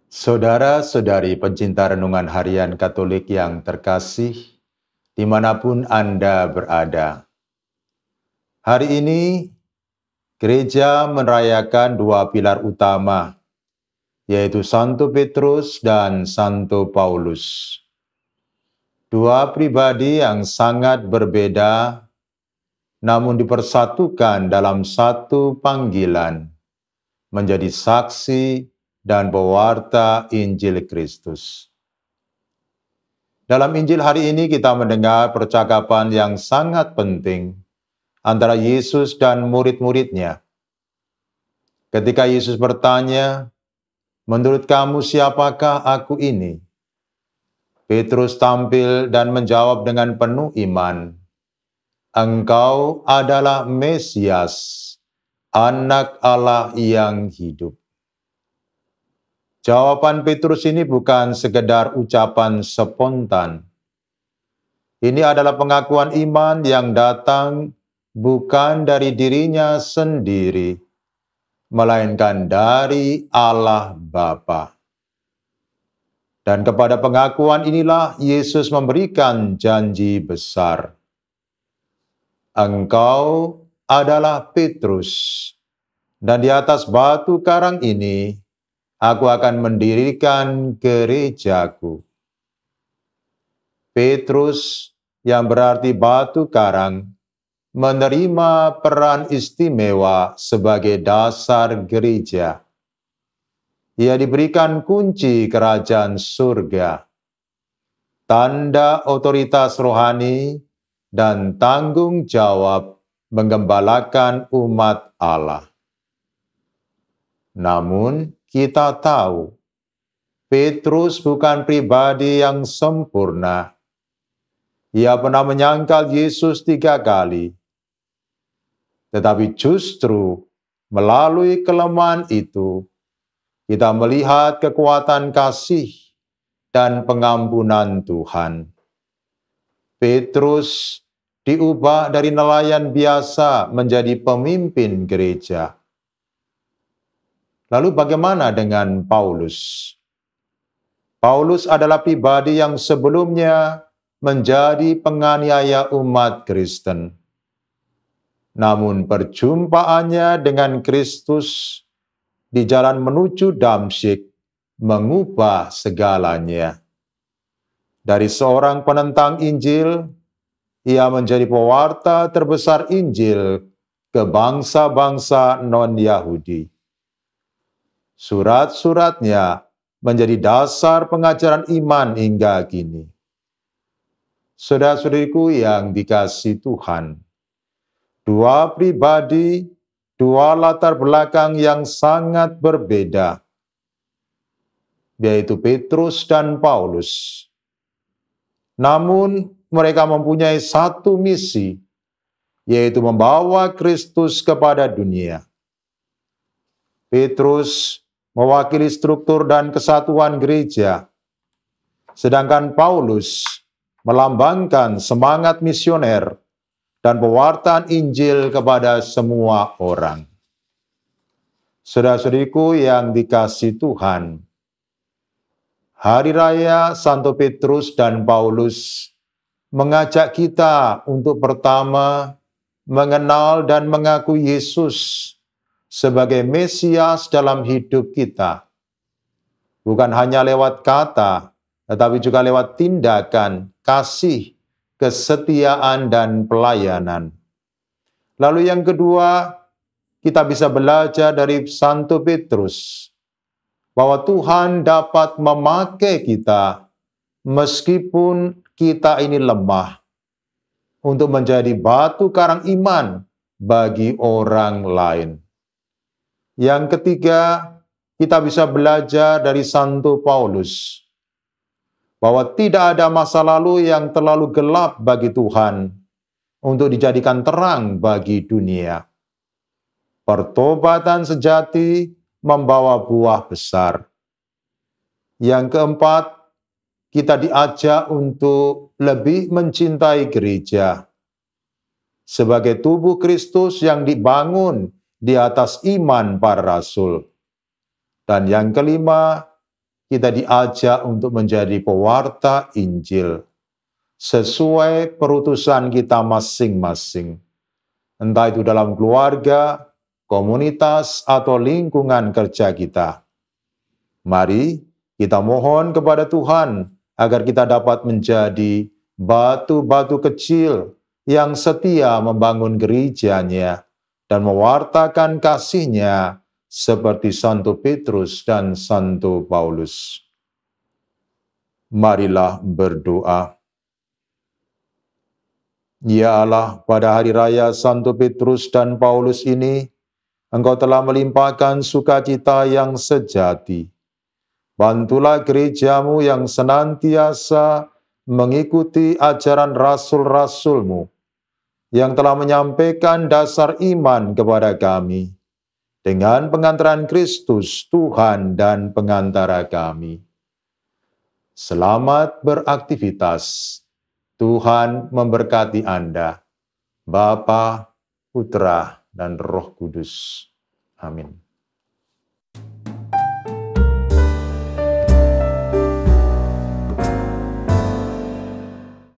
Saudara-saudari pencinta renungan harian Katolik yang terkasih, dimanapun Anda berada. Hari ini, gereja merayakan dua pilar utama, yaitu Santo Petrus dan Santo Paulus. Dua pribadi yang sangat berbeda, namun dipersatukan dalam satu panggilan, menjadi saksi dan pewarta Injil Kristus. Dalam Injil hari ini kita mendengar percakapan yang sangat penting antara Yesus dan murid-muridnya. Ketika Yesus bertanya, "Menurut kamu siapakah aku ini?" Petrus tampil dan menjawab dengan penuh iman, "Engkau adalah Mesias, Anak Allah yang hidup." Jawaban Petrus ini bukan sekedar ucapan spontan. Ini adalah pengakuan iman yang datang bukan dari dirinya sendiri, melainkan dari Allah Bapa. Dan kepada pengakuan inilah Yesus memberikan janji besar. "Engkau adalah Petrus, dan di atas batu karang ini aku akan mendirikan gerejaku." Petrus, yang berarti batu karang, menerima peran istimewa sebagai dasar gereja. Ia diberikan kunci kerajaan surga, tanda otoritas rohani, dan tanggung jawab menggembalakan umat Allah. Namun, kita tahu, Petrus bukan pribadi yang sempurna. Ia pernah menyangkal Yesus 3 kali. Tetapi justru melalui kelemahan itu, kita melihat kekuatan kasih dan pengampunan Tuhan. Petrus diubah dari nelayan biasa menjadi pemimpin gereja. Lalu bagaimana dengan Paulus? Paulus adalah pribadi yang sebelumnya menjadi penganiaya umat Kristen. Namun perjumpaannya dengan Kristus di jalan menuju Damsyik mengubah segalanya. Dari seorang penentang Injil, ia menjadi pewarta terbesar Injil ke bangsa-bangsa non-Yahudi. Surat-suratnya menjadi dasar pengajaran iman hingga kini. Saudara-saudariku yang dikasihi Tuhan, dua pribadi, dua latar belakang yang sangat berbeda, yaitu Petrus dan Paulus. Namun, mereka mempunyai satu misi, yaitu membawa Kristus kepada dunia. Petrus mewakili struktur dan kesatuan gereja, sedangkan Paulus melambangkan semangat misioner dan pewartaan Injil kepada semua orang. Saudara-saudariku yang dikasihi Tuhan, Hari Raya Santo Petrus dan Paulus mengajak kita untuk pertama mengenal dan mengakui Yesus sebagai Mesias dalam hidup kita. Bukan hanya lewat kata, tetapi juga lewat tindakan, kasih, kesetiaan, dan pelayanan. Lalu yang kedua, kita bisa belajar dari Santo Petrus, bahwa Tuhan dapat memakai kita meskipun kita ini lemah, untuk menjadi batu karang iman bagi orang lain. Yang ketiga, kita bisa belajar dari Santo Paulus, bahwa tidak ada masa lalu yang terlalu gelap bagi Tuhan untuk dijadikan terang bagi dunia. Pertobatan sejati membawa buah besar. Yang keempat, kita diajak untuk lebih mencintai gereja sebagai tubuh Kristus yang dibangun di atas iman para rasul. Dan yang kelima, kita diajak untuk menjadi pewarta Injil sesuai perutusan kita masing-masing. Entah itu dalam keluarga, komunitas, atau lingkungan kerja kita. Mari kita mohon kepada Tuhan agar kita dapat menjadi batu-batu kecil yang setia membangun gerejanya dan mewartakan kasih-Nya seperti Santo Petrus dan Santo Paulus. Marilah berdoa. Ya Allah, pada hari raya Santo Petrus dan Paulus ini, Engkau telah melimpahkan sukacita yang sejati. Bantulah gerejamu yang senantiasa mengikuti ajaran rasul-rasul-Mu, yang telah menyampaikan dasar iman kepada kami, dengan pengantaran Kristus, Tuhan dan pengantara kami. Selamat beraktivitas. Tuhan memberkati Anda, Bapa, Putra, dan Roh Kudus. Amin.